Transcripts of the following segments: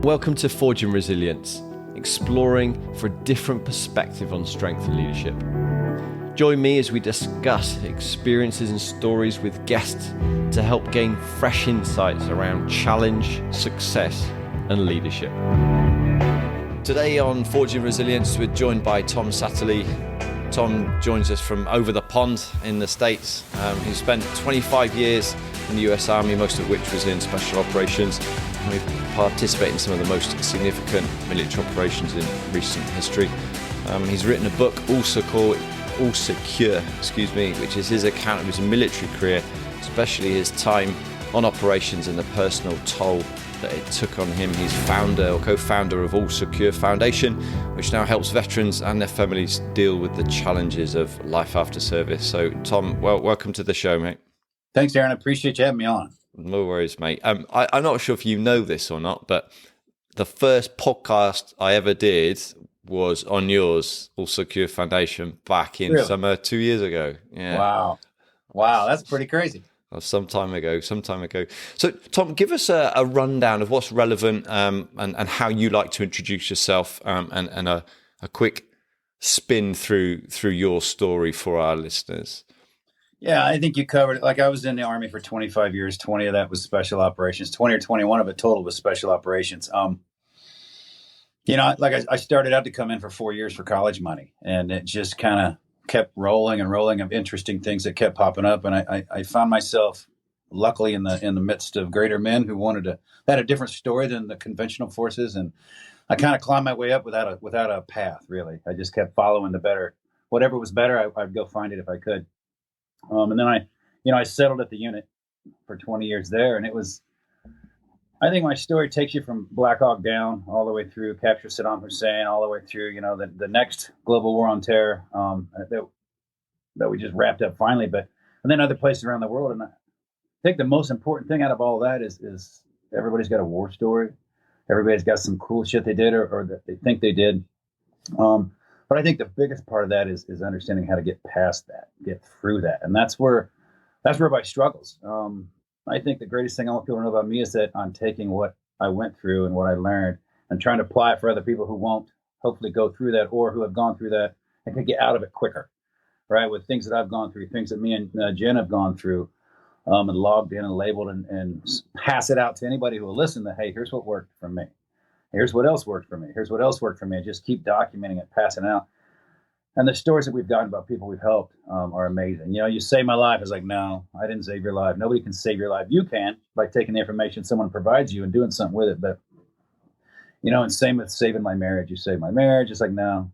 Welcome to Forging Resilience, exploring for a different perspective on strength and leadership. Join me as we discuss experiences and stories with guests to help gain fresh insights around challenge, success, and leadership. Today on Forging Resilience, we're joined by Tom Satterly. Tom joins us from over the pond in the States. He spent 25 years in the US Army, most of which was in special operations. We participate in some of the most significant military operations in recent history. He's written a book, All Secure, which is his account of his military career, especially his time on operations and the personal toll that it took on him. He's founder or co-founder of All Secure Foundation, which now helps veterans and their families deal with the challenges of life after service. So, Tom, welcome to the show, mate. Thanks, Aaron. I appreciate you having me on. No worries, mate. I'm not sure if you know this or not, but the first podcast I ever did was on yours, All Secure Foundation, back in summer 2 years ago. Yeah. Wow, that's pretty crazy. Some time ago. So, Tom, give us a rundown of what's relevant and how you like to introduce yourself and a quick spin through your story for our listeners. Yeah, I think you covered it. Like, I was in the Army for 25 years. 20 of that was special operations. 20 or 21 of it total was special operations. I started out to come in for 4 years for college money, and it just kind of kept rolling of interesting things that kept popping up. And I found myself luckily in the midst of greater men who had a different story than the conventional forces. And I kind of climbed my way up without a path, really. I just kept following whatever was better. I'd go find it if I could. And then I settled at the unit for 20 years there. And I think my story takes you from Black Hawk Down all the way through capture Saddam Hussein, all the way through, the next global war on terror that we just wrapped up finally. And then other places around the world. And I think the most important thing out of all that is everybody's got a war story. Everybody's got some cool shit they did or that they think they did. But I think the biggest part of that is understanding how to get past that, get through that. And that's where everybody struggles. I think the greatest thing I want people to know about me is that I'm taking what I went through and what I learned and trying to apply it for other people who won't hopefully go through that or who have gone through that and can get out of it quicker, right? With things that I've gone through, things that me and Jen have gone through and logged in and labeled and pass it out to anybody who will listen that, hey, here's what worked for me. Here's what else worked for me. Here's what else worked for me. And just keep documenting it, passing it out. And the stories that we've gotten about people we've helped are amazing. You saved my life. It's like, no, I didn't save your life. Nobody can save your life. You can by taking the information someone provides you and doing something with it. But, and same with saving my marriage. You saved my marriage. It's like, no,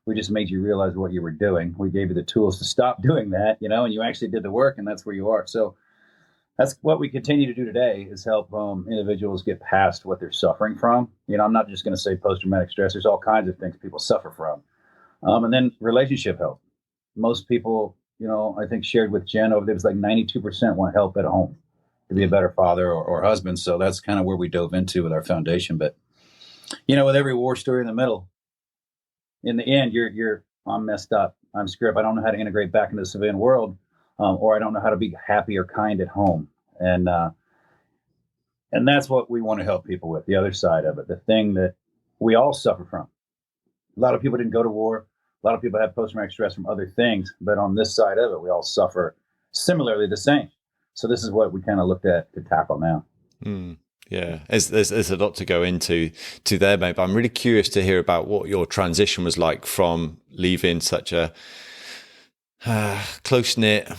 we just made you realize what you were doing. We gave you the tools to stop doing that, and you actually did the work, and that's where you are. So that's what we continue to do today is help individuals get past what they're suffering from. I'm not just going to say post-traumatic stress. There's all kinds of things people suffer from. And then relationship help. Most people, I think shared with Jen over there was like 92% want help at home to be a better father or husband. So that's kind of where we dove into with our foundation. But, with every war story in the middle, in the end, I'm messed up. I'm screwed up. I don't know how to integrate back into the civilian world. Or I don't know how to be happy or kind at home. And that's what we want to help people with, the other side of it, the thing that we all suffer from. A lot of people didn't go to war. A lot of people have post-traumatic stress from other things. But on this side of it, we all suffer similarly the same. So this is what we kind of looked at to tackle now. Yeah, there's a lot to go into there, mate. But I'm really curious to hear about what your transition was like from leaving such a close-knit,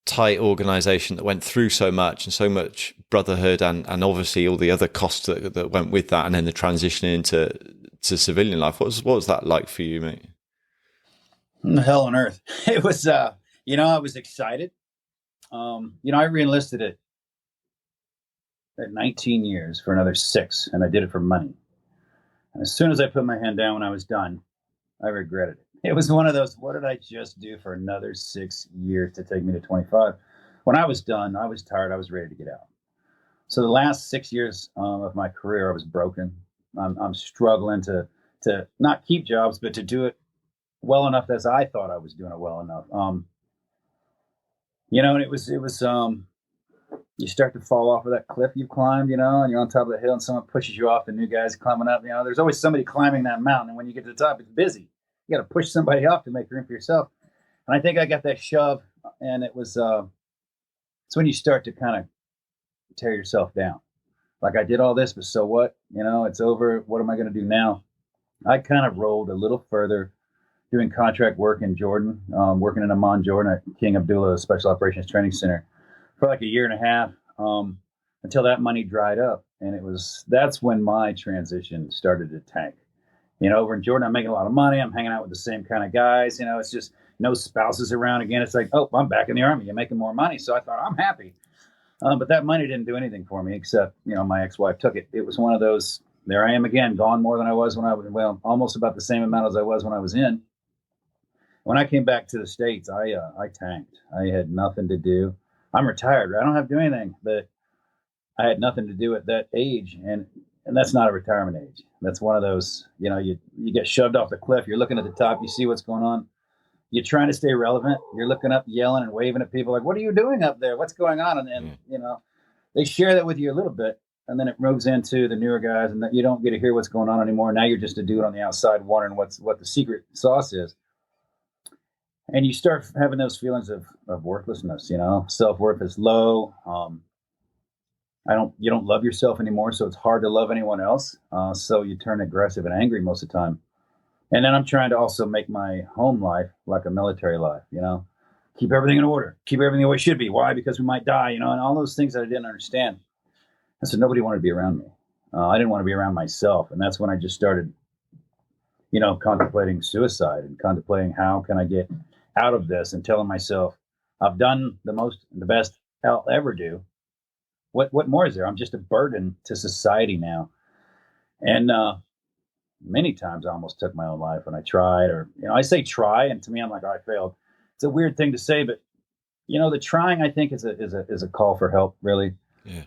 tight organization that went through so much and so much brotherhood and obviously all the other costs that went with that, and then the transition into civilian life. What was that like for you, mate? Hell on earth. It was, I was excited. I re-enlisted at 19 years for another 6, and I did it for money. And as soon as I put my hand down when I was done, I regretted it. It was one of those, what did I just do for another 6 years to take me to 25? When I was done, I was tired. I was ready to get out. So the last 6 years of my career, I was broken. I'm struggling to not keep jobs, but to do it well enough as I thought I was doing it well enough. And it was you start to fall off of that cliff you've climbed, and you're on top of the hill and someone pushes you off, the new guy's climbing up. There's always somebody climbing that mountain. And when you get to the top, it's busy. You got to push somebody off to make room for yourself. And I think I got that shove, and it's when you start to kind of tear yourself down. Like, I did all this, but so what? It's over. What am I going to do now? I kind of rolled a little further doing contract work in Jordan, working in Amman, Jordan at King Abdullah Special Operations Training Center for like a year and a half, until that money dried up. And that's when my transition started to tank. Over in Jordan, I'm making a lot of money. I'm hanging out with the same kind of guys. It's just no spouses around again. It's like, oh, I'm back in the Army. You're making more money. So I thought, I'm happy. But that money didn't do anything for me except, my ex-wife took it. It was one of those, there I am again, gone more than I was almost about the same amount as I was when I was in. When I came back to the States, I tanked. I had nothing to do. I'm retired. I don't have to do anything, but I had nothing to do at that age. And that's not a retirement age. That's one of those, you get shoved off the cliff. You're looking at the top. You see what's going on. You're trying to stay relevant. You're looking up, yelling and waving at people like, what are you doing up there? What's going on? And they share that with you a little bit. And then it moves into the newer guys, and you don't get to hear what's going on anymore. Now you're just a dude on the outside wondering what the secret sauce is. And you start having those feelings of worthlessness, self-worth is low. You don't love yourself anymore. So it's hard to love anyone else. So you turn aggressive and angry most of the time. And then I'm trying to also make my home life like a military life, keep everything in order, keep everything the way it should be. Why? Because we might die, and all those things that I didn't understand. And so nobody wanted to be around me. I didn't want to be around myself. And that's when I just started, contemplating suicide and contemplating how can I get out of this, and telling myself, I've done the best I'll ever do. What more is there? I'm just a burden to society now. And many times I almost took my own life when I tried, or, I say try, and to me, I'm like, oh, I failed. It's a weird thing to say, but the trying, I think, is a call for help, really. Yeah.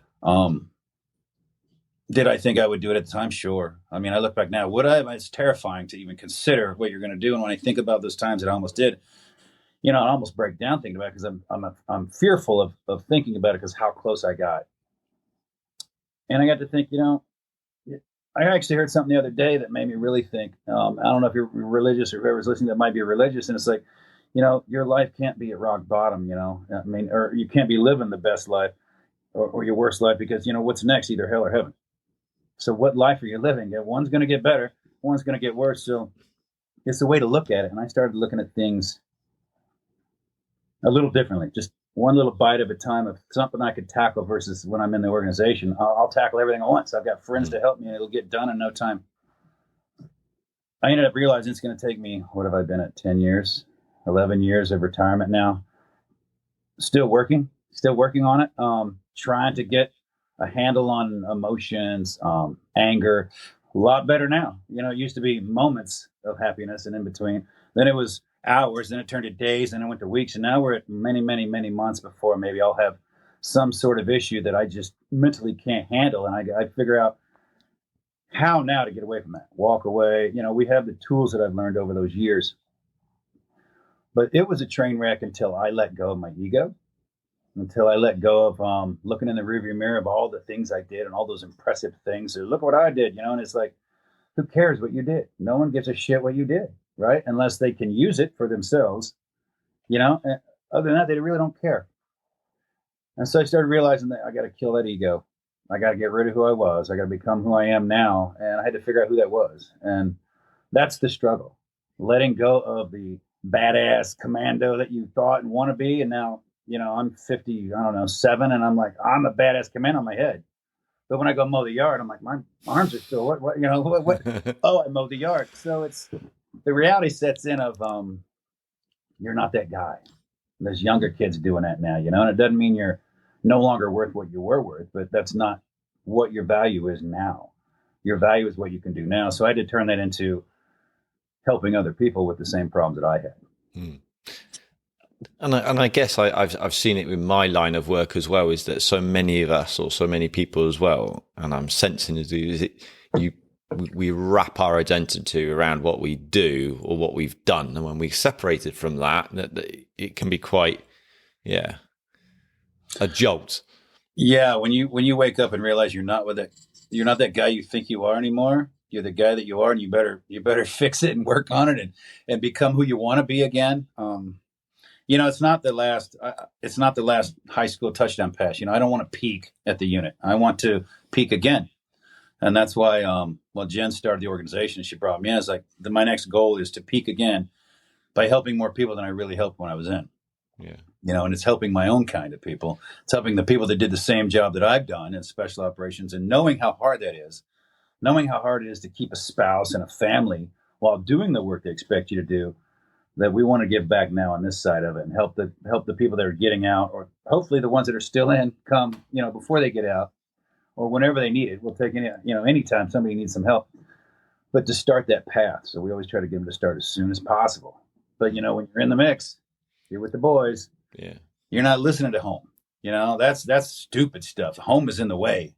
Did I think I would do it at the time? Sure. I mean, I look back now, it's terrifying to even consider what you're going to do. And when I think about those times that I almost did, I almost break down thinking about it, because I'm fearful of thinking about it, because how close I got. And I got to think, I actually heard something the other day that made me really think. I don't know if you're religious or whoever's listening that might be religious. And it's like, your life can't be at rock bottom, or you can't be living the best life or your worst life, because, what's next, either hell or heaven. So what life are you living? One's going to get better. One's going to get worse. So it's a way to look at it. And I started looking at things a little differently, just one little bite at a time of something I could tackle, versus when I'm in the organization, I'll tackle everything at once. I've got friends to help me, and it'll get done in no time. I ended up realizing it's going to take me, what have I been at, 10 years, 11 years of retirement now. Still working on it, trying to get a handle on emotions, anger, a lot better now. It used to be moments of happiness, and in between, then it was hours, then it turned to days, then it went to weeks, and now we're at many, many, many months before maybe I'll have some sort of issue that I just mentally can't handle, and I figure out how now to get away from that, walk away. We have the tools that I've learned over those years, but it was a train wreck until I let go of my ego, until I let go of looking in the rearview mirror of all the things I did and all those impressive things. So look what I did, and it's like, who cares what you did? No one gives a shit what you did. Right? Unless they can use it for themselves, And other than that, they really don't care. And so I started realizing that I got to kill that ego. I got to get rid of who I was. I got to become who I am now. And I had to figure out who that was. And that's the struggle. Letting go of the badass commando that you thought and want to be. And now, I'm 57, and I'm like, I'm a badass commando in my head. But when I go mow the yard, I'm like, my arms are still, what? Oh, I mowed the yard. So the reality sets in of you're not that guy. There's younger kids doing that now, and it doesn't mean you're no longer worth what you were worth, but that's not what your value is now. Your value is what you can do now. So I had to turn that into helping other people with the same problems that I had. Hmm. And I guess I've seen it with my line of work as well, is that so many of us, or so many people as well, and I'm sensing we wrap our identity around what we do or what we've done, and when we separated from that it can be quite a jolt. Yeah, when you wake up and realize you're not that guy you think you are anymore. You're the guy that you are, and you better fix it and work on it and become who you want to be again. It's not the last high school touchdown pass. I don't want to peak at the unit. I want to peak again, and that's why Jen started the organization. She brought me in. It's like my next goal is to peak again by helping more people than I really helped when I was in. Yeah. And it's helping my own kind of people. It's helping the people that did the same job that I've done in special operations, and knowing how hard that is, knowing how hard it is to keep a spouse and a family while doing the work they expect you to do, that we want to give back now on this side of it and help the people that are getting out, or hopefully the ones that are still in, come, before they get out or whenever they need it. We'll take anytime somebody needs some help, but to start that path. So we always try to get them to start as soon as possible. But, when you're in the mix, you're with the boys. Yeah. You're not listening to home. That's stupid stuff. Home is in the way.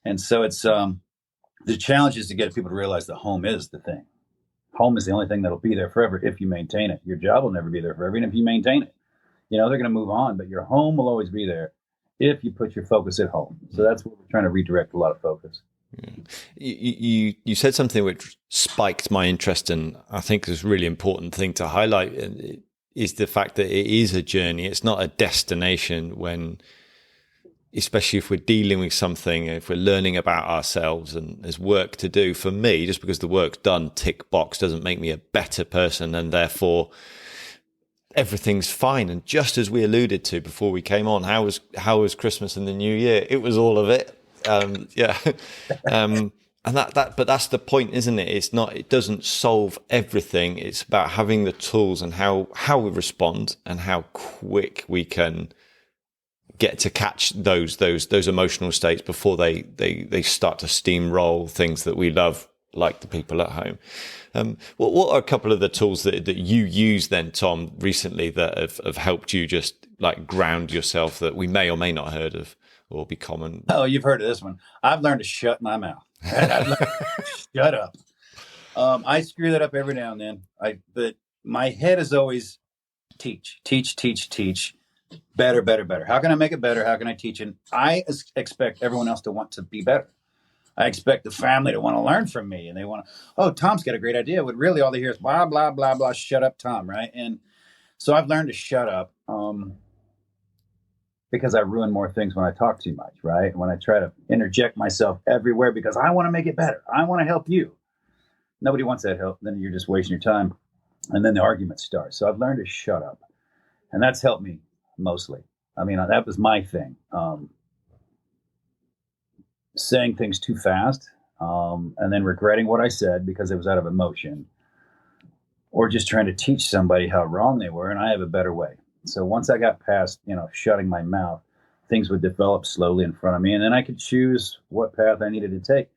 And so it's the challenge is to get people to realize that home is the thing. Home is the only thing that'll be there forever if you maintain it. Your job will never be there forever, even if you maintain it. They're going to move on, but your home will always be there if you put your focus at home. So that's what we're trying to redirect a lot of focus. Yeah. You said something which spiked my interest, and I think is a really important thing to highlight, is the fact that it is a journey. It's not a destination especially if we're dealing with something, if we're learning about ourselves and there's work to do. For me, just because the work's done, tick box, doesn't make me a better person, and therefore everything's fine. And just as we alluded to before we came on, how was Christmas and the New Year? It was all of it. And but that's the point, isn't it? It doesn't solve everything. It's about having the tools and how we respond and how quick we can get to catch those emotional states before they start to steamroll things that we love, like the people at home. What are a couple of the tools that you use then, Tom, recently that have helped you just like ground yourself, that we may or may not have heard of or be common? Oh, you've heard of this one. I've learned to shut my mouth. I've learned to shut up. I screw that up every now and then. But my head is always teach. Better. How can I make it better? How can I teach it? I expect everyone else to want to be better. I expect the family to want to learn from me, and they want to, oh, Tom's got a great idea. But really all they hear is blah, blah, blah, blah, shut up, Tom, right? And so I've learned to shut up because I ruin more things when I talk too much, right? When I try to interject myself everywhere because I want to make it better. I want to help you. Nobody wants that help. Then you're just wasting your time. And then the argument starts. So I've learned to shut up. And that's helped me mostly. I mean, that was my thing. Saying things too fast, and then regretting what I said because it was out of emotion, or just trying to teach somebody how wrong they were, and I have a better way. So once I got past, shutting my mouth, things would develop slowly in front of me, and then I could choose what path I needed to take.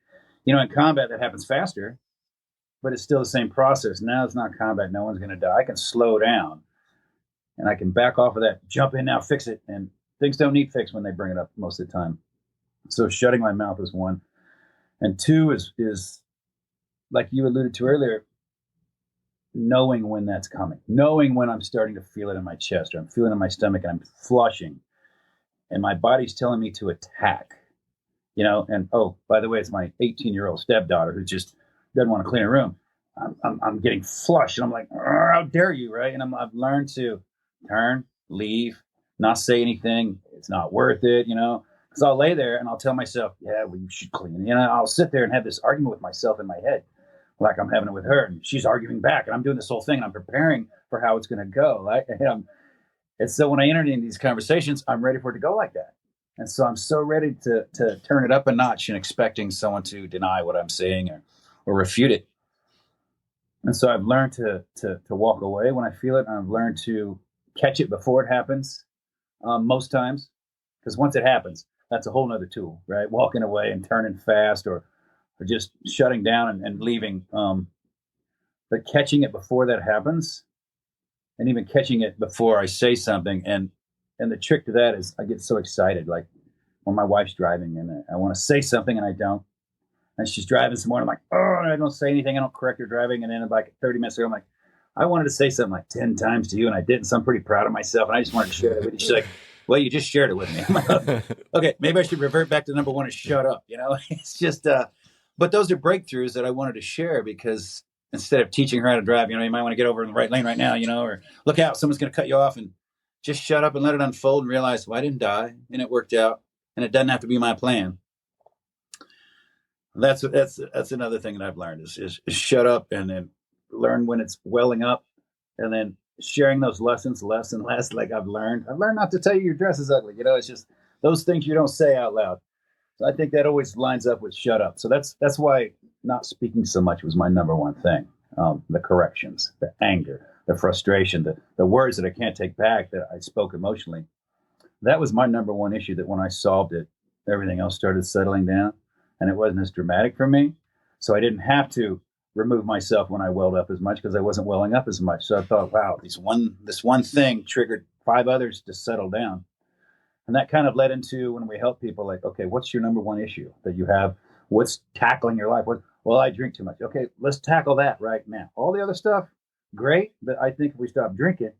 In combat, that happens faster, but it's still the same process. Now it's not combat. No one's going to die. I can slow down, and I can back off of that, jump in now, fix it, and things don't need fixed when they bring it up most of the time. So shutting my mouth is one. And two is like you alluded to earlier, knowing when that's coming, knowing when I'm starting to feel it in my chest or I'm feeling it in my stomach and I'm flushing and my body's telling me to attack, and oh, by the way, it's my 18-year-old stepdaughter who just doesn't want to clean her room. I'm getting flushed and I'm like, how dare you, right? And I've learned to turn, leave, not say anything. It's not worth it, because I'll lay there and I'll tell myself, yeah, well, you should clean. I'll sit there and have this argument with myself in my head, like I'm having it with her, and she's arguing back, and I'm doing this whole thing, and I'm preparing for how it's going to go. Right? And so when I enter into these conversations, I'm ready for it to go like that. And so I'm so ready to turn it up a notch and expecting someone to deny what I'm saying or refute it. And so I've learned to walk away when I feel it. And I've learned to catch it before it happens most times, because once it happens, that's a whole nother tool, right? Walking away and turning fast or just shutting down and leaving. But catching it before that happens, and even catching it before I say something. And the trick to that is I get so excited, like when my wife's driving and I want to say something and I don't. And she's driving some more, and I'm like, oh, and I don't say anything. I don't correct her driving. And then like 30 minutes ago, I'm like, I wanted to say something like 10 times to you, and I didn't. So I'm pretty proud of myself. And I just wanted to share it with you. She's like, Well, you just shared it with me. Okay, maybe I should revert back to number one and shut up. It's just, but those are breakthroughs that I wanted to share because instead of teaching her how to drive, you might want to get over in the right lane right now, or look out, someone's going to cut you off, and just shut up and let it unfold and realize, well, I didn't die and it worked out and it doesn't have to be my plan. That's another thing that I've learned is shut up and then learn when it's welling up, and then sharing those lessons less and less. Like I've learned not to tell you your dress is ugly. It's just those things you don't say out loud. So I think that always lines up with shut up. So that's why not speaking so much was my number one thing. The corrections, the anger, the frustration, the words that I can't take back that I spoke emotionally. That was my number one issue, that when I solved it, everything else started settling down and it wasn't as dramatic for me. So I didn't have to remove myself when I welled up as much because I wasn't welling up as much. So I thought, wow, this one thing triggered 5 others to settle down. And that kind of led into when we help people, like, okay, what's your number one issue that you have? What's tackling your life? Well, I drink too much. Okay, let's tackle that right now. All the other stuff, great. But I think if we stop drinking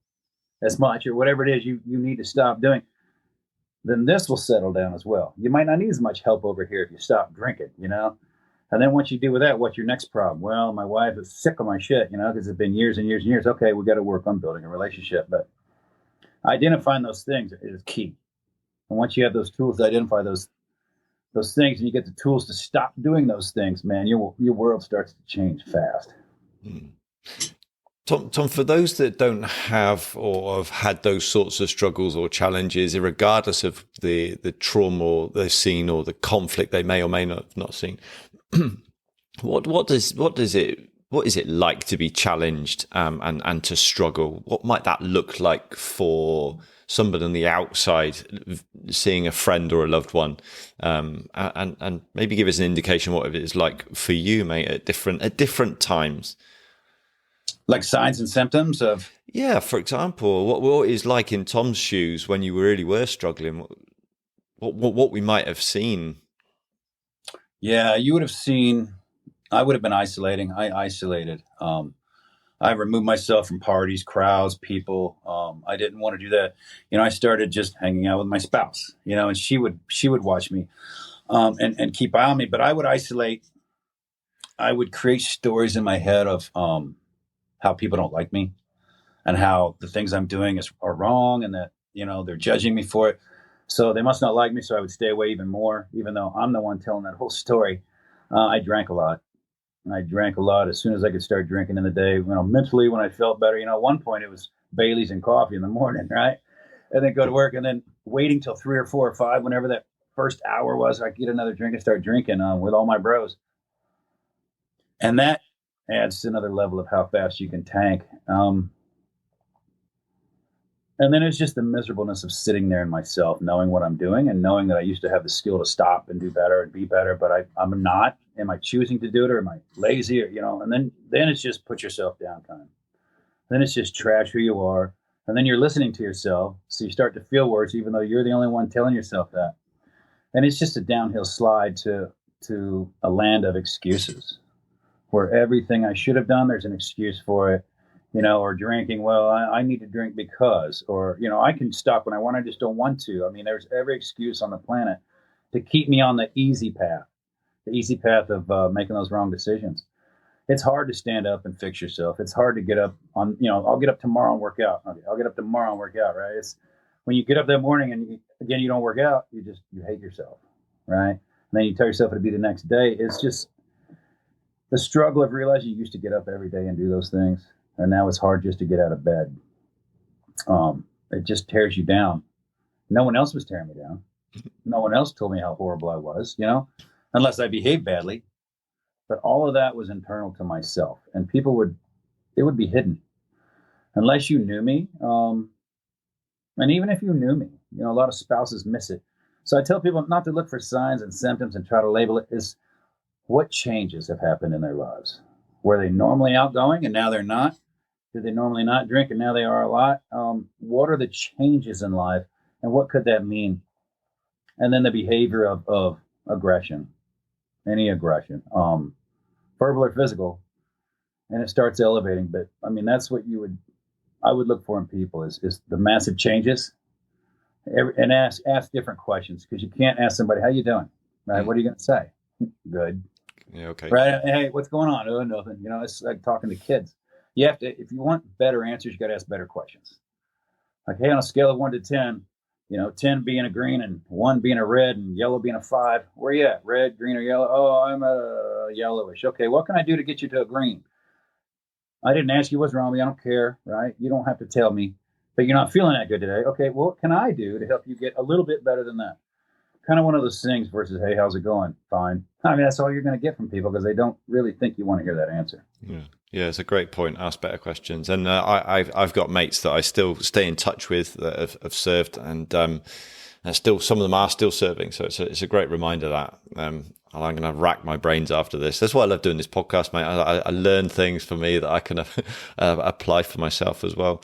as much or whatever it is you need to stop doing, then this will settle down as well. You might not need as much help over here if you stop drinking, And then once you deal with that, what's your next problem? Well, my wife is sick of my shit, because it's been years and years and years. Okay, we got to work on building a relationship. But identifying those things is key. And once you have those tools to identify those things, and you get the tools to stop doing those things, man, your world starts to change fast. Tom, for those that don't have or have had those sorts of struggles or challenges, regardless of the trauma they've seen or the conflict they may or may not have not seen, what is it like to be challenged and to struggle? What might that look like for somebody on the outside seeing a friend or a loved one, and maybe give us an indication what it is like for you, mate, at different times? Like signs and symptoms of? Yeah, for example, what is like in Tom's shoes when you really were struggling, what we might have seen. Yeah, you would have seen, I would have been isolating. I isolated. I removed myself from parties, crowds, people. I didn't want to do that. I started just hanging out with my spouse, and she would watch me and keep eye on me. But I would isolate. I would create stories in my head of how people don't like me and how the things I'm doing are wrong and that, they're judging me for it. So they must not like me. So I would stay away even more, even though I'm the one telling that whole story. I drank a lot. And I drank a lot as soon as I could start drinking in the day. Mentally, when I felt better, at one point it was Bailey's and coffee in the morning, right? And then go to work and then waiting till 3 or 4 or 5, whenever that first hour was, I get another drink and start drinking with all my bros. And that adds to another level of how fast you can tank. And then it's just the miserableness of sitting there in myself, knowing what I'm doing and knowing that I used to have the skill to stop and do better and be better, but I'm not. Am I choosing to do it, or am I lazy? Or, and then it's just put yourself down time. Then it's just trash who you are. And then you're listening to yourself. So you start to feel worse, even though you're the only one telling yourself that. And it's just a downhill slide to a land of excuses where everything I should have done, there's an excuse for it. Or drinking, well, I need to drink because, or, I can stop when I want, I just don't want to. I mean, there's every excuse on the planet to keep me on the easy path of making those wrong decisions. It's hard to stand up and fix yourself. It's hard to get up on, I'll get up tomorrow and work out. Okay, I'll get up tomorrow and work out, right? It's when you get up that morning and you don't work out, you hate yourself, right? And then you tell yourself it'll be the next day. It's just the struggle of realizing you used to get up every day and do those things. And now it's hard just to get out of bed. It just tears you down. No one else was tearing me down. No one else told me how horrible I was, unless I behaved badly. But all of that was internal to myself. And it would be hidden. Unless you knew me. And even if you knew me, a lot of spouses miss it. So I tell people not to look for signs and symptoms and try to label it. Is what changes have happened in their lives? Were they normally outgoing and now they're not? Did they normally not drink and now they are a lot? What are the changes in life and what could that mean? And then the behavior of aggression, any aggression, verbal or physical, and it starts elevating. But I mean, that's what I would look for in people is the massive changes And ask different questions, because you can't ask somebody, how you doing? Right? What are you going to say? Good. Yeah. Okay. Right? Hey, what's going on? Oh, nothing. It's like talking to kids. You have to, if you want better answers, you got to ask better questions. Like, hey, on a scale of 1 to 10, 10 being a green and 1 being a red and yellow being a 5, where you at? Red, green, or yellow? Oh, I'm a yellowish. Okay, what can I do to get you to a green? I didn't ask you what's wrong with me. I don't care, right? You don't have to tell me, but you're not feeling that good today. Okay, well, what can I do to help you get a little bit better than that? Kind of one of those things versus, hey, how's it going? Fine. I mean, that's all you're going to get from people, because they don't really think you want to hear that answer. Yeah, it's a great point. Ask better questions. And I've got mates that I still stay in touch with that have served, and still some of them are still serving. So it's a great reminder that I'm going to rack my brains after this. That's why I love doing this podcast, mate. I learn things for me that I can apply for myself as well.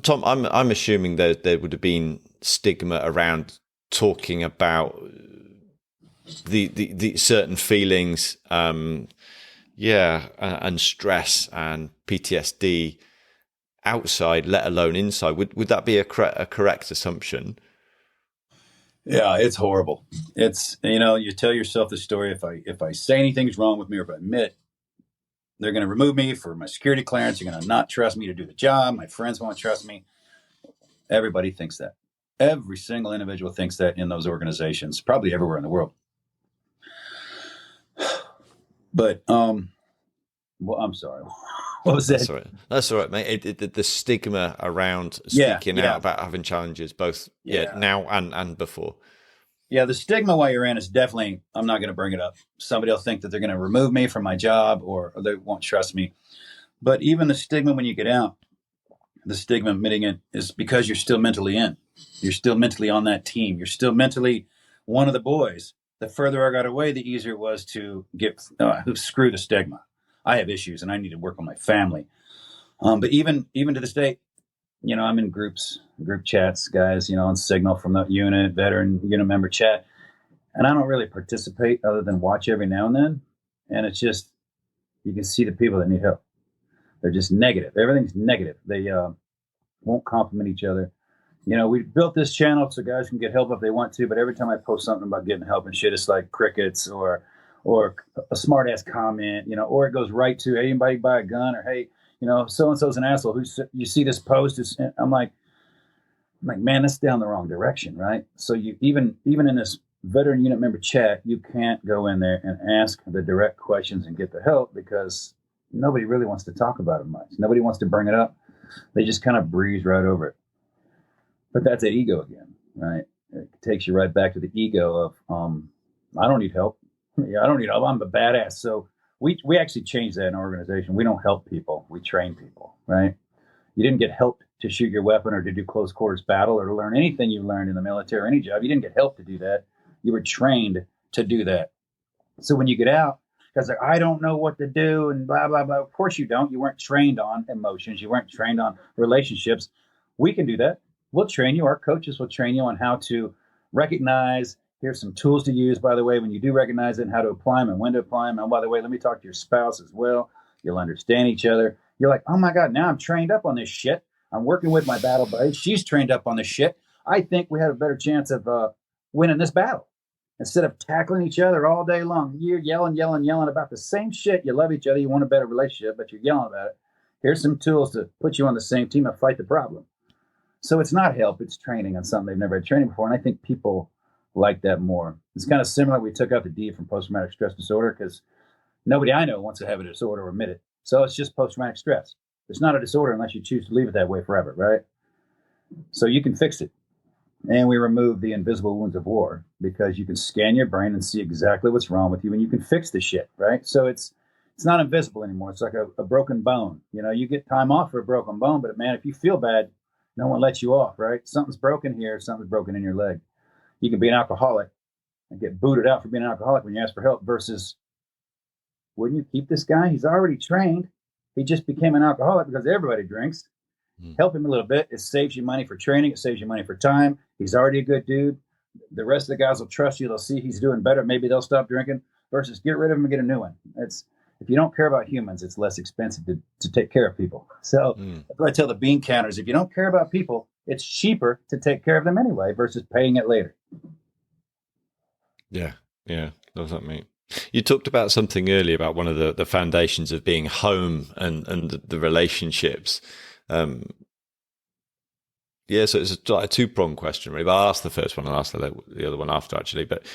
Tom, I'm assuming there would have been stigma around talking about the certain feelings, and stress and PTSD outside, let alone inside. Would that be a correct assumption? Yeah, it's horrible. It's, you tell yourself the story. If I say anything's wrong with me, or if I admit, they're going to remove me for my security clearance. You're going to not trust me to do the job. My friends won't trust me. Everybody thinks that. Every single individual thinks that in those organizations, probably everywhere in the world. But, well, I'm sorry. What was that? That's all right, mate. The stigma around speaking out about having challenges, both now and before. Yeah, the stigma while you're in is definitely, I'm not going to bring it up. Somebody will think that they're going to remove me from my job, or they won't trust me. But even the stigma when you get out, the stigma admitting it, is because you're still mentally in. You're still mentally on that team. You're still mentally one of the boys. The further I got away, the easier it was to get, screw the stigma. I have issues and I need to work on my family. But even to this day, I'm in group chats, guys, on Signal from the unit, veteran unit member chat. And I don't really participate other than watch every now and then. And it's just, you can see the people that need help. They're just negative. Everything's negative. They won't compliment each other. We built this channel so guys can get help if they want to, but every time I post something about getting help and shit, it's like crickets or a smart ass comment, or it goes right to, hey, anybody buy a gun, or hey, so-and-so's an asshole. You see this post? I'm like, man, that's down the wrong direction, right? So you even in this veteran unit member chat, you can't go in there and ask the direct questions and get the help, because nobody really wants to talk about it much. Nobody wants to bring it up. They just kind of breeze right over it. But that's that ego again, right? It takes you right back to the ego of, I don't need help. Yeah, I don't need help. I'm a badass. So we actually changed that in our organization. We don't help people. We train people, right? You didn't get help to shoot your weapon or to do close quarters battle or to learn anything you learned in the military or any job. You didn't get help to do that. You were trained to do that. So when you get out, guys are like, I don't know what to do and blah, blah, blah. Of course you don't. You weren't trained on emotions. You weren't trained on relationships. We can do that. We'll train you. Our coaches will train you on how to recognize. Here's some tools to use, by the way, when you do recognize it, and how to apply them and when to apply them. And by the way, let me talk to your spouse as well. You'll understand each other. You're like, oh my God, now I'm trained up on this shit. I'm working with my battle buddy. She's trained up on this shit. I think we have a better chance of winning this battle. Instead of tackling each other all day long, you're yelling about the same shit. You love each other. You want a better relationship, but you're yelling about it. Here's some tools to put you on the same team and fight the problem. So it's not help. It's training on something they've never had training before. And I think people like that more. It's kind of similar. We took out the D from post-traumatic stress disorder because nobody I know wants to have a disorder or admit it. So it's just post-traumatic stress. It's not a disorder unless you choose to leave it that way forever, right? So you can fix it. And we remove the invisible wounds of war because you can scan your brain and see exactly what's wrong with you, and you can fix the shit, right? So it's not invisible anymore. It's like a broken bone. You get time off for a broken bone, but man, if you feel bad, no one lets you off, right? Something's broken here. Something's broken in your leg. You can be an alcoholic and get booted out for being an alcoholic when you ask for help versus, wouldn't you keep this guy? He's already trained. He just became an alcoholic because everybody drinks. Help him a little bit. It saves you money for training. It saves you money for time. He's already a good dude. The rest of the guys will trust you. They'll see he's doing better. Maybe they'll stop drinking versus get rid of him and get a new one. If you don't care about humans, it's less expensive to take care of people. So that's what I tell the bean counters. If you don't care about people, it's cheaper to take care of them anyway versus paying it later. Yeah. Does that mean? You talked about something earlier about one of the foundations of being home and the relationships. So it's like a two-pronged question, really. But I'll ask the first one and I'll ask the other one after, actually. But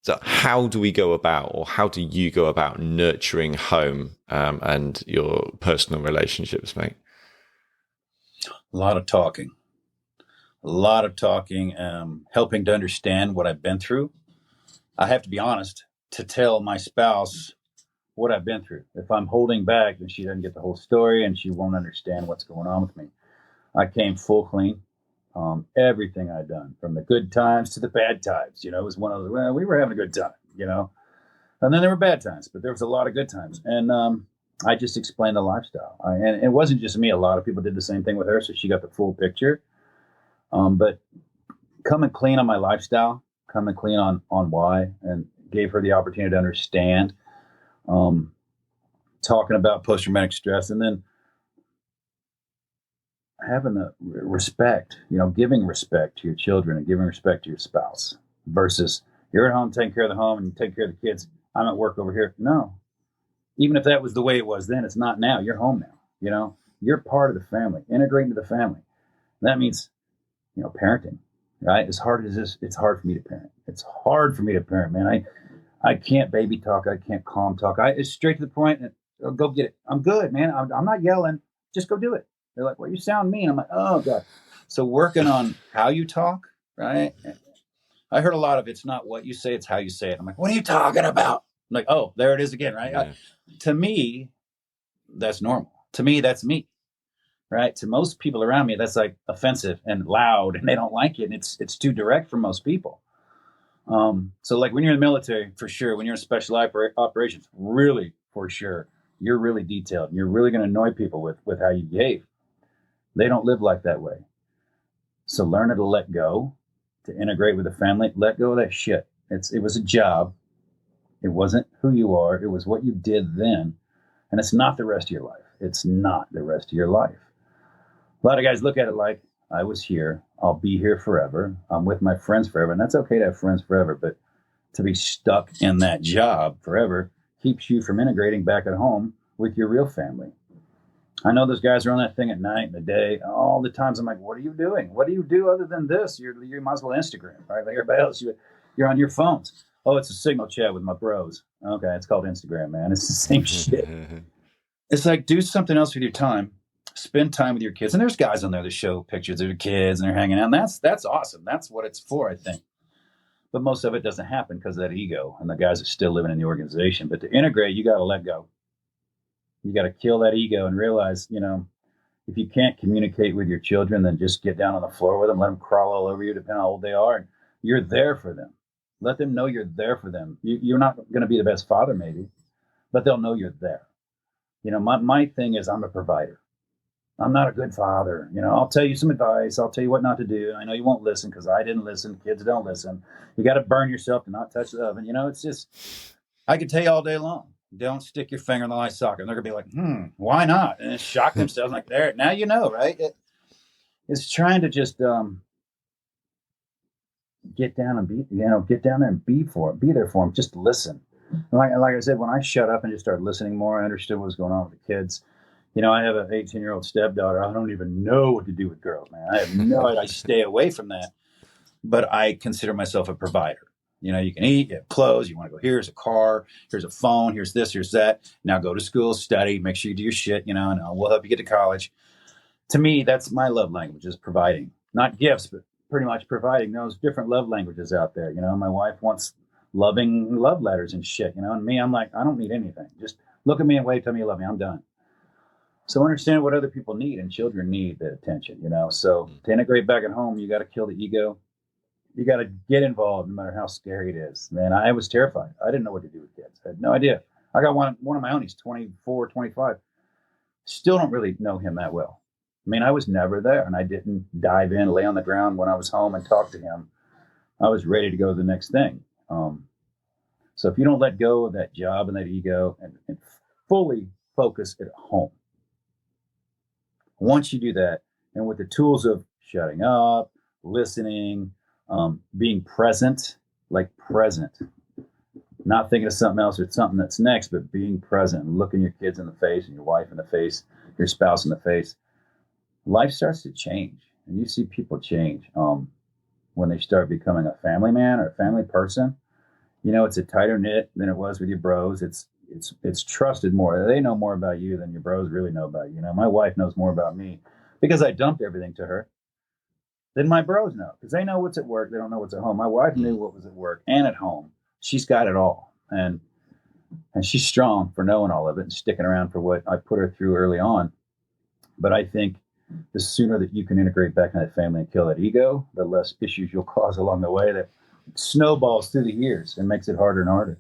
so how do we go about, or how do you go about nurturing home and your personal relationships, mate? A lot of talking, helping to understand what I've been through. I have to be honest to tell my spouse what I've been through. If I'm holding back, then she doesn't get the whole story and she won't understand what's going on with me. I came full clean. Everything I'd done, from the good times to the bad times, it was one of the, well, we were having a good time, and then there were bad times, but there was a lot of good times. And I just explained the lifestyle. And it wasn't just me. A lot of people did the same thing with her. So she got the full picture. But coming clean on my lifestyle, coming clean on why, and gave her the opportunity to understand, talking about post-traumatic stress, and then having the respect, giving respect to your children and giving respect to your spouse versus you're at home taking care of the home and you take care of the kids. I'm at work over here. No, even if that was the way it was then, it's not now. You're home now. You're part of the family, integrating to the family. That means, parenting, right? As hard as this, it's hard for me to parent. It's hard for me to parent, man. I can't baby talk. I can't calm talk. It's straight to the point. And I'll go get it. I'm good, man. I'm not yelling. Just go do it. They're like, well, you sound mean. I'm like, oh, God. So working on how you talk, right? I heard a lot of it's not what you say, it's how you say it. I'm like, what are you talking about? I'm like, oh, there it is again, right? Yeah. To me, that's normal. To me, that's me, right? To most people around me, that's like offensive and loud, and they don't like it. And it's too direct for most people. So like when you're in the military, for sure, when you're in special operations, really, for sure, you're really detailed. You're really going to annoy people with how you behave. They don't live life that way. So learn to let go, to integrate with the family. Let go of that shit. It was a job. It wasn't who you are. It was what you did then. And it's not the rest of your life. It's not the rest of your life. A lot of guys look at it like, I was here. I'll be here forever. I'm with my friends forever. And that's okay to have friends forever. But to be stuck in that job forever keeps you from integrating back at home with your real family. I know those guys are on that thing at night and the day. All the times I'm like, what are you doing? What do you do other than this? You might as well Instagram, right? Like everybody else, you're on your phones. Oh, it's a signal chat with my bros. Okay, it's called Instagram, man. It's the same shit. It's like, do something else with your time. Spend time with your kids. And there's guys on there that show pictures of their kids and they're hanging out. And that's awesome. That's what it's for, I think. But most of it doesn't happen because of that ego. And the guys are still living in the organization. But to integrate, you got to let go. You got to kill that ego and realize, if you can't communicate with your children, then just get down on the floor with them, let them crawl all over you, depending on how old they are. And you're there for them. Let them know you're there for them. You're not going to be the best father, maybe, but they'll know you're there. My thing is I'm a provider. I'm not a good father. I'll tell you some advice. I'll tell you what not to do. I know you won't listen because I didn't listen. Kids don't listen. You got to burn yourself to not touch the oven. It's just, I could tell you all day long. Don't stick your finger in the light socket. And they're going to be like, why not? And shock themselves like, there, now right? It's trying to just get down and get down there and be there for them. Just listen. And like I said, when I shut up and just started listening more, I understood what was going on with the kids. I have an 18-year-old stepdaughter. I don't even know what to do with girls, man. I have no idea. I stay away from that. But I consider myself a provider. You can eat, you have clothes, you want to go, here's a car, here's a phone, here's this, here's that. Now go to school, study, make sure you do your shit, and we'll help you get to college. To me, that's my love language, is providing. Not gifts, but pretty much providing. Those different love languages out there. My wife wants loving love letters and shit, and me, I'm like, I don't need anything. Just look at me and wave, tell me you love me, I'm done. So understand what other people need, and children need that attention, So to integrate back at home, you got to kill the ego. You got to get involved no matter how scary it is. Man, I was terrified. I didn't know what to do with kids. I had no idea. I got one of my own. He's 24, 25. Still don't really know him that well. I mean, I was never there, and I didn't dive in, lay on the ground when I was home and talk to him. I was ready to go to the next thing. So if you don't let go of that job and that ego and fully focus at home, once you do that, and with the tools of shutting up, listening, being present, like present, not thinking of something else or something that's next, but being present and looking your kids in the face and your wife in the face, your spouse in the face. Life starts to change, and you see people change when they start becoming a family man or a family person. It's a tighter knit than it was with your bros. It's trusted more. They know more about you than your bros really know about you. My wife knows more about me because I dumped everything to her than my bros know, because they know what's at work. They don't know what's at home. My wife knew what was at work and at home. She's got it all. And she's strong for knowing all of it and sticking around for what I put her through early on. But I think the sooner that you can integrate back in that family and kill that ego, the less issues you'll cause along the way that snowballs through the years and makes it harder and harder.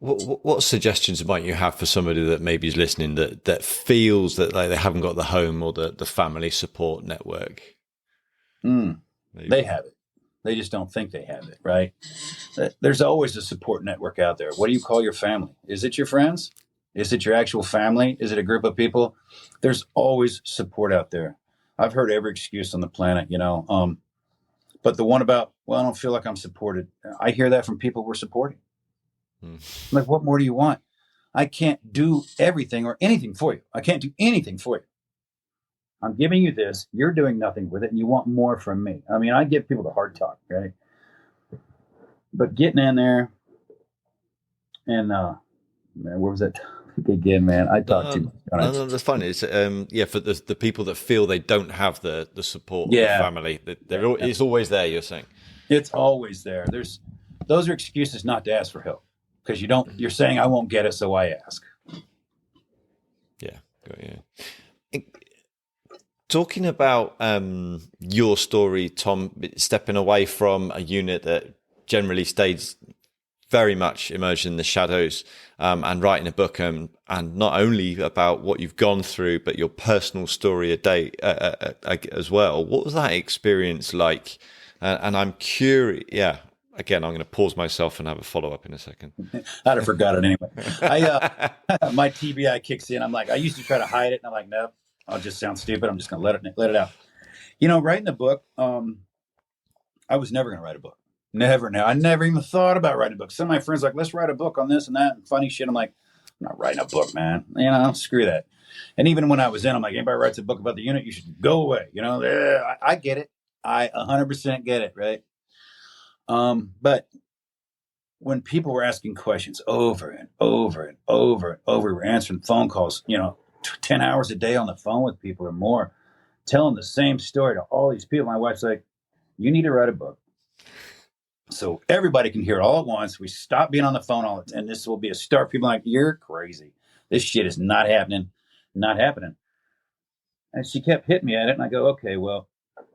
What suggestions might you have for somebody that maybe is listening that feels that they haven't got the home or the family support network? They have it. They just don't think they have it, right? There's always a support network out there. What do you call your family? Is it your friends? Is it your actual family? Is it a group of people? There's always support out there. I've heard every excuse on the planet, but the one about, well, I don't feel like I'm supported. I hear that from people we're supporting. I'm like, what more do you want? I can't do everything or anything for you. I can't do anything for you. I'm giving you this. You're doing nothing with it, and you want more from me. I mean, I give people the hard talk, right? But getting in there and, man, where was that topic again, man? I talked too much. No, that's fine. It's for the people that feel they don't have the support of the family, it's always there. You're saying it's always there. Those are excuses not to ask for help, because you're saying I won't get it, so I ask. Yeah. Talking about your story, Tom, stepping away from a unit that generally stays very much immersed in the shadows, and writing a book, and not only about what you've gone through, but your personal story as well. What was that experience like? And I'm curious. Yeah. Again, I'm going to pause myself and have a follow-up in a second. I'd have forgot it anyway. My TBI kicks in. I'm like, I used to try to hide it, and I'm like, no, I'll just sound stupid. I'm just going to let it out. Writing a book, I was never going to write a book. Never. Now, I never even thought about writing a book. Some of my friends are like, let's write a book on this and that and funny shit. I'm like, I'm not writing a book, man. Screw that. And even when I was in, I'm like, anybody writes a book about the unit, you should go away. I get it. I 100% get it, right? But when people were asking questions over and over and over and over, we're answering phone calls, 10 hours a day on the phone with people or more, telling the same story to all these people. My wife's like, you need to write a book so everybody can hear it all at once. We stop being on the phone all the time, and this will be a start. People are like, you're crazy. This shit is not happening. And she kept hitting me at it, and I go, okay, well,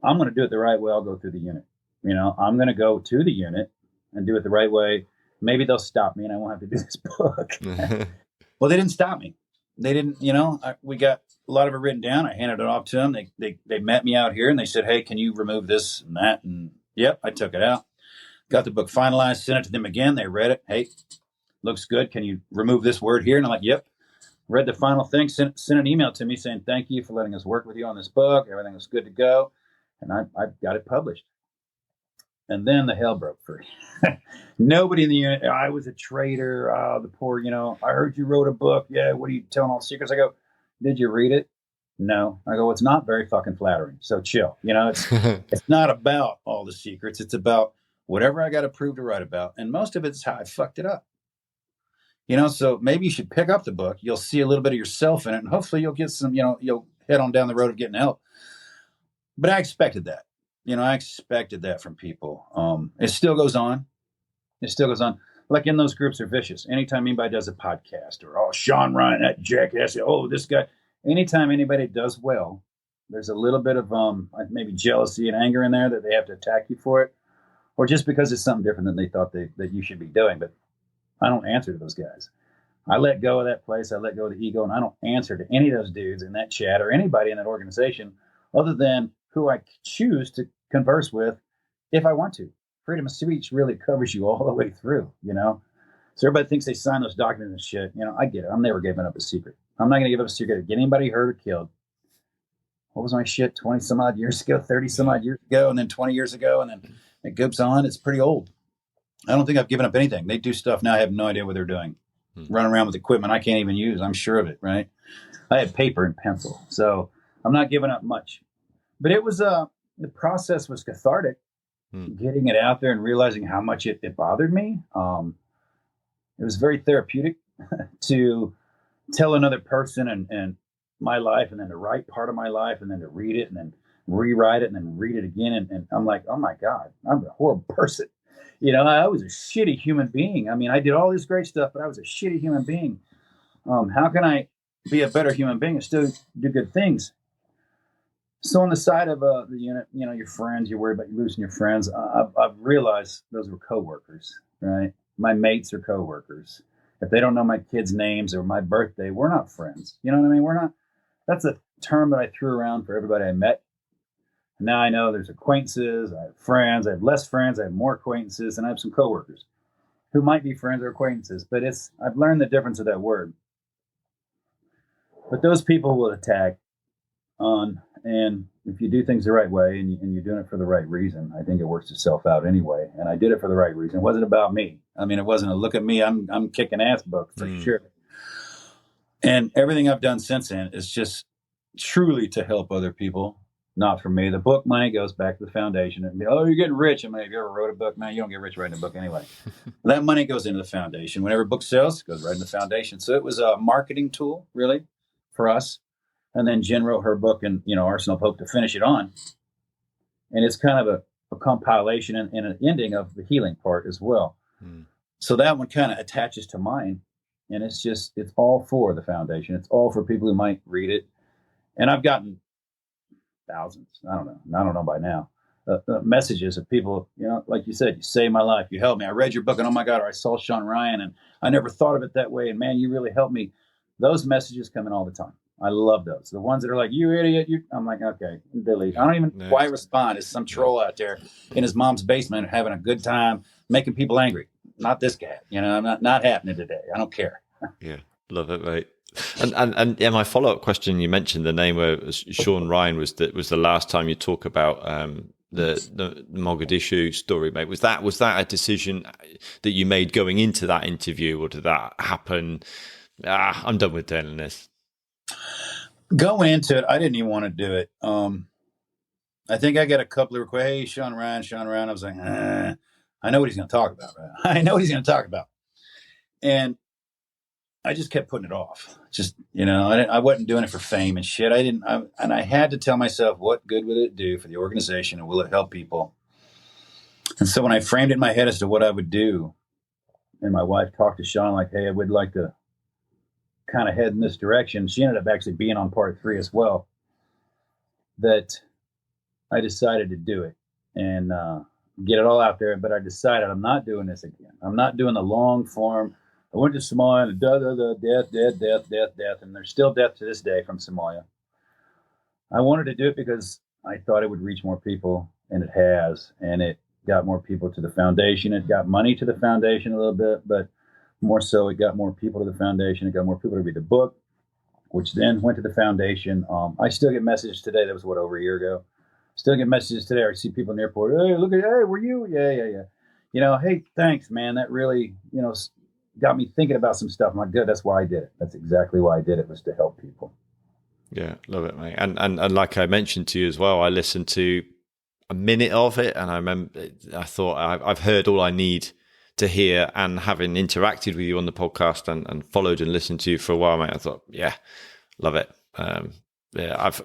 I'm going to do it the right way. I'll go through the unit. I'm going to go to the unit and do it the right way. Maybe they'll stop me and I won't have to do this book. Well, they didn't stop me. They didn't, we got a lot of it written down. I handed it off to them. They met me out here and they said, hey, can you remove this and that? And yep, I took it out. Got the book finalized, sent it to them again. They read it. Hey, looks good. Can you remove this word here? And I'm like, yep. Read the final thing, sent an email to me saying, thank you for letting us work with you on this book. Everything was good to go. And I got it published. And then the hell broke free. Nobody in the unit, I was a traitor. The poor, I heard you wrote a book. Yeah, what are you telling all the secrets? I go, did you read it? No. I go, it's not very fucking flattering. So chill. It's not about all the secrets. It's about whatever I got to prove to write about. And most of it's how I fucked it up. So maybe you should pick up the book. You'll see a little bit of yourself in it. And hopefully you'll get some, you'll head on down the road of getting help. But I expected that. I expected that from people. It still goes on. Like in those groups are vicious. Anytime anybody does a podcast or, Sean Ryan, that jackass, this guy. Anytime anybody does well, there's a little bit of maybe jealousy and anger in there that they have to attack you for it. Or just because it's something different than they thought that you should be doing. But I don't answer to those guys. I let go of that place. I let go of the ego, and I don't answer to any of those dudes in that chat or anybody in that organization other than who I choose to converse with if I want to. Freedom of speech really covers you all the way through, So everybody thinks they sign those documents and shit. I get it. I'm never giving up a secret. I'm not going to give up a secret to get anybody hurt or killed. what was my shit 20 some odd years ago, 30 some odd years ago, and then 20 years ago, and then it goes on. It's pretty old. I don't think I've given up anything. They do stuff now. I have no idea what they're doing. Run around with equipment I can't even use. I'm sure of it, right? I had paper and pencil, so I'm not giving up much. But it was the process was cathartic, getting it out there and realizing how much it bothered me. It was very therapeutic to tell another person and my life, and then to write part of my life, and then to read it, and then rewrite it, and then read it again. And I'm like, oh my God, I'm a horrible person. I was a shitty human being. I mean, I did all this great stuff, but I was a shitty human being. How can I be a better human being and still do good things? So on the side of the unit, your friends, you're worried about losing your friends. I've realized those were coworkers, right? My mates are coworkers. If they don't know my kids' names or my birthday, we're not friends. You know what I mean? We're not. That's a term that I threw around for everybody I met. Now I know there's acquaintances, I have friends, I have less friends, I have more acquaintances, and I have some coworkers who might be friends or acquaintances. But I've learned the difference of that word. But those people will attack on, and if you do things the right way and you're doing it for the right reason, I think it works itself out anyway. And I did it for the right reason. It wasn't about me. I mean, it wasn't a look at me, I'm kicking ass book for sure. And everything I've done since then is just truly to help other people. Not for me. The book money goes back to the foundation. And you're getting rich. I mean, if you ever wrote a book, man, you don't get rich writing a book anyway. That money goes into the foundation. Whenever a book sells, it goes right in the foundation. So it was a marketing tool, really, for us. And then Jen wrote her book, and Arsenal of Hope to finish it on. And it's kind of a compilation and an ending of the healing part as well. So that one kind of attaches to mine. And it's all for the foundation. It's all for people who might read it. And I've gotten thousands. I don't know by now. Messages of people, like you said, you saved my life. You helped me. I read your book, and oh my God, or I saw Sean Ryan, and I never thought of it that way. And man, you really helped me. Those messages come in all the time. I love those. The ones that are like, you idiot. I'm like, okay, delete. I don't even why respond. It's some troll out there in his mom's basement having a good time, making people angry. Not this guy. I'm not happening today. I don't care. Yeah, love it, mate. And my follow-up question, you mentioned the name where Sean Ryan was the last time you talk about the Mogadishu story, mate. Was that a decision that you made going into that interview, or did that happen? I'm done with telling this. Going into it, I didn't even want to do it. I think I got a couple of requests. Hey, Sean Ryan. I was like, I know what he's going to talk about, right? I know what he's going to talk about. And I just kept putting it off. I wasn't doing it for fame and shit. And I had to tell myself, what good would it do for the organization, and will it help people? And so when I framed it in my head as to what I would do, and my wife talked to Sean like, hey, I would like to kind of head in this direction. She ended up actually being on part 3 as well. That I decided to do it and get it all out there. But I decided I'm not doing this again. I'm not doing the long form. I went to Somalia, death, and there's still death to this day from Somalia. I wanted to do it because I thought it would reach more people, and it has, and it got more people to the foundation. It got money to the foundation a little bit, but more so, it got more people to the foundation. It got more people to read the book, which then went to the foundation. I still get messages today. That was over a year ago. Still get messages today. I see people in the airport. Hey, were you? Yeah. Hey, thanks, man. That really, got me thinking about some stuff. I'm like, good. That's why I did it. That's exactly why I did it, was to help people. Yeah, love it, mate. And like I mentioned to you as well, I listened to a minute of it, and I thought I've heard all I need to hear, and having interacted with you on the podcast and followed and listened to you for a while, mate, I thought, yeah, love it.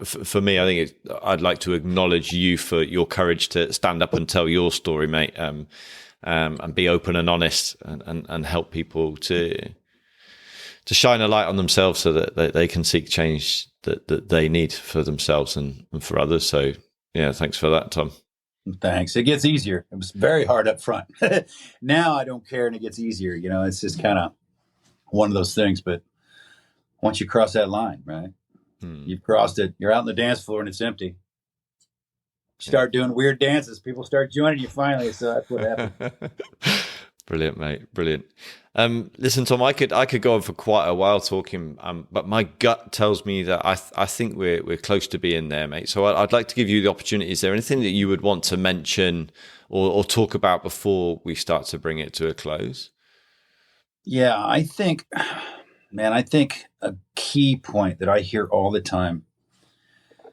For me, I think I'd like to acknowledge you for your courage to stand up and tell your story, mate, and be open and honest, and help people to shine a light on themselves so that they can seek change that they need for themselves and for others. So yeah, thanks for that, Tom. Thanks. It gets easier. It was very hard up front. Now I don't care, and it gets easier. It's just kind of one of those things. But once you cross that line, right? You've crossed it. You're out on the dance floor and it's empty. Start doing weird dances. People start joining you finally. So that's what happened. Brilliant, mate. Brilliant. Listen, Tom, I could go on for quite a while talking, but my gut tells me that I think we're close to being there, mate. So I'd like to give you the opportunity. Is there anything that you would want to mention or talk about before we start to bring it to a close? Yeah, I think, man, I think a key point that I hear all the time,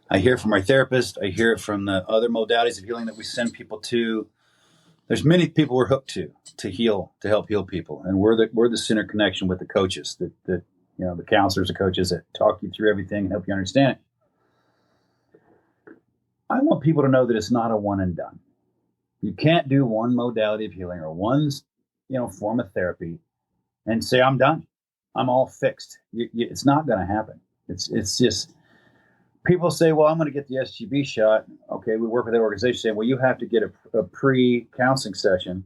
I hear it from my therapist, I hear it from the other modalities of healing that we send people to. There's many people we're hooked to heal, to help heal people, and we're the center connection with the coaches, the counselors, the coaches that talk you through everything and help you understand it. I want people to know that it's not a one and done. You can't do one modality of healing or one, form of therapy and say I'm done. I'm all fixed. It's not going to happen. It's just people say, well, I'm going to get the SGB shot. Okay, we work with that organization saying, well, you have to get a pre-counseling session,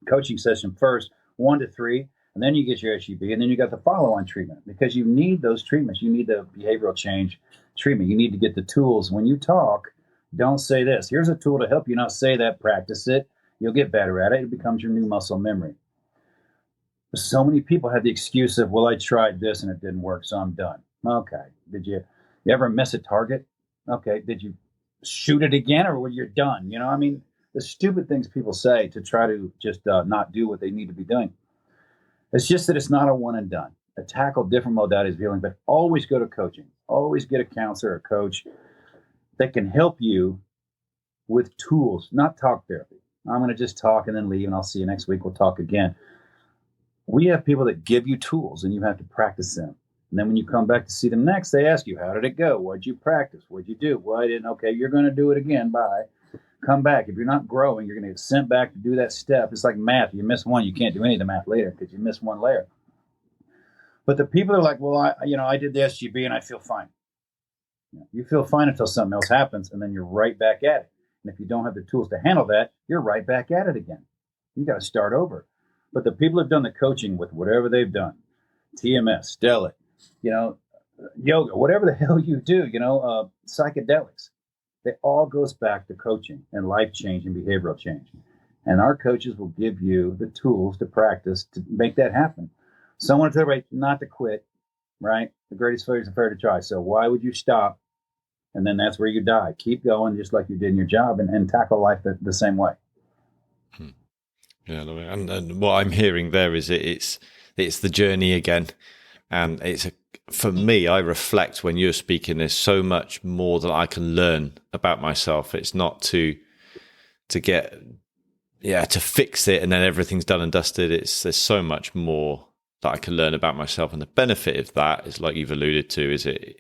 coaching session first, 1 to 3, and then you get your SGB, and then you got the follow-on treatment because you need those treatments. You need the behavioral change treatment. You need to get the tools. When you talk, don't say this. Here's a tool to help you not say that. Practice it. You'll get better at it. It becomes your new muscle memory. So many people have the excuse of, well, I tried this and it didn't work, so I'm done. Okay. Did you ever miss a target? Okay. Did you shoot it again or were you done? The stupid things people say to try to just not do what they need to be doing. It's just that it's not a one and done. Tackle different modalities of healing, but always go to coaching. Always get a counselor or coach that can help you with tools, not talk therapy. I'm going to just talk and then leave and I'll see you next week. We'll talk again. We have people that give you tools and you have to practice them. And then when you come back to see them next, they ask you, how did it go? What'd you practice? What'd you do? Well, I didn't. Okay, you're going to do it again. Bye. Come back. If you're not growing, you're going to get sent back to do that step. It's like math. You miss one, you can't do any of the math later because you missed one layer. But the people are like, well, I did the SGB and I feel fine. You feel fine until something else happens, and then you're right back at it. And if you don't have the tools to handle that, you're right back at it again. You got to start over. But the people who've done the coaching with whatever they've done, TMS, Stellar, yoga, whatever the hell you do, psychedelics, it all goes back to coaching and life change and behavioral change. And our coaches will give you the tools to practice to make that happen. So I want to tell everybody not to quit, right? The greatest failure is a failure to try. So why would you stop? And then that's where you die. Keep going just like you did in your job and tackle life the same way. Yeah, and what I'm hearing there is it's the journey again, and for me, I reflect when you're speaking. There's so much more that I can learn about myself. It's not to fix it and then everything's done and dusted. There's so much more that I can learn about myself, and the benefit of that is, like you've alluded to, is it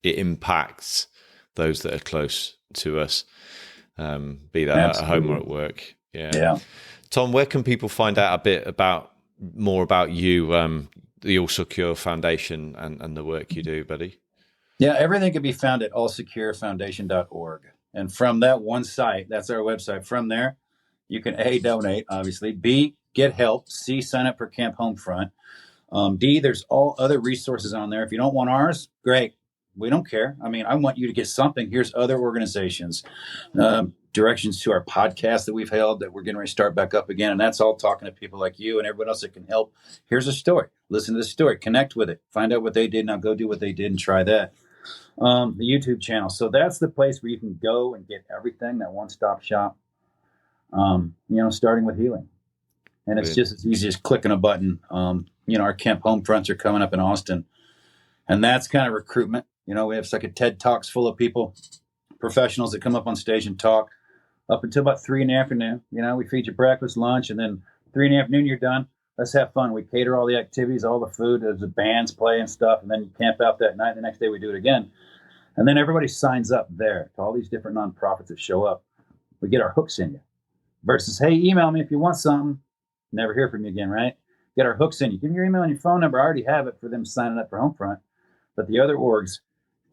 impacts those that are close to us, be that Absolutely. At home or at work. Yeah. Tom, where can people find out a bit more about you, the All Secure Foundation and the work you do, buddy? Yeah, everything can be found at allsecurefoundation.org. And from that one site, that's our website. From there, you can A, donate, obviously, B, get help, C, sign up for Camp Homefront, D, there's all other resources on there. If you don't want ours, great. We don't care. I want you to get something. Here's other organizations, directions to our podcast that we've held that we're getting ready to start back up again. And that's all talking to people like you and everyone else that can help. Here's a story. Listen to the story. Connect with it. Find out what they did. Now go do what they did and try that. The YouTube channel. So that's the place where you can go and get everything, that one-stop shop, starting with healing. And it's just as easy as clicking a button. Our Camp Home Fronts are coming up in Austin. And that's kind of recruitment. We have like a TED Talks full of people, professionals that come up on stage and talk up until about 3 p.m. We feed you breakfast, lunch, and then 3 p.m, you're done. Let's have fun. We cater all the activities, all the food. There's the bands play and stuff. And then you camp out that night. The next day we do it again. And then everybody signs up there to all these different nonprofits that show up. We get our hooks in you versus, hey, email me if you want something. Never hear from you again, right? Get our hooks in you. Give me your email and your phone number. I already have it for them signing up for Homefront. But the other orgs,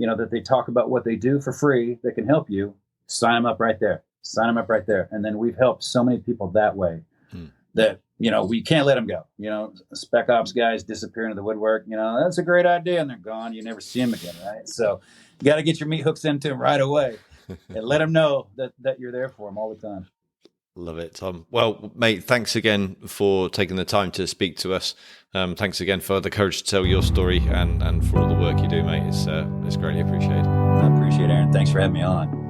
that they talk about what they do for free that can help you, sign them up right there. Sign them up right there. And then we've helped so many people that way that, we can't let them go. Spec ops guys disappear into the woodwork. That's a great idea. And they're gone. You never see them again, right? So you got to get your meat hooks into them right away and let them know that you're there for them all the time. Love it, Tom. Well, mate, thanks again for taking the time to speak to us. Thanks again for the courage to tell your story and for all the work you do, mate. It's greatly appreciated. I appreciate it, Aaron. Thanks for having me on.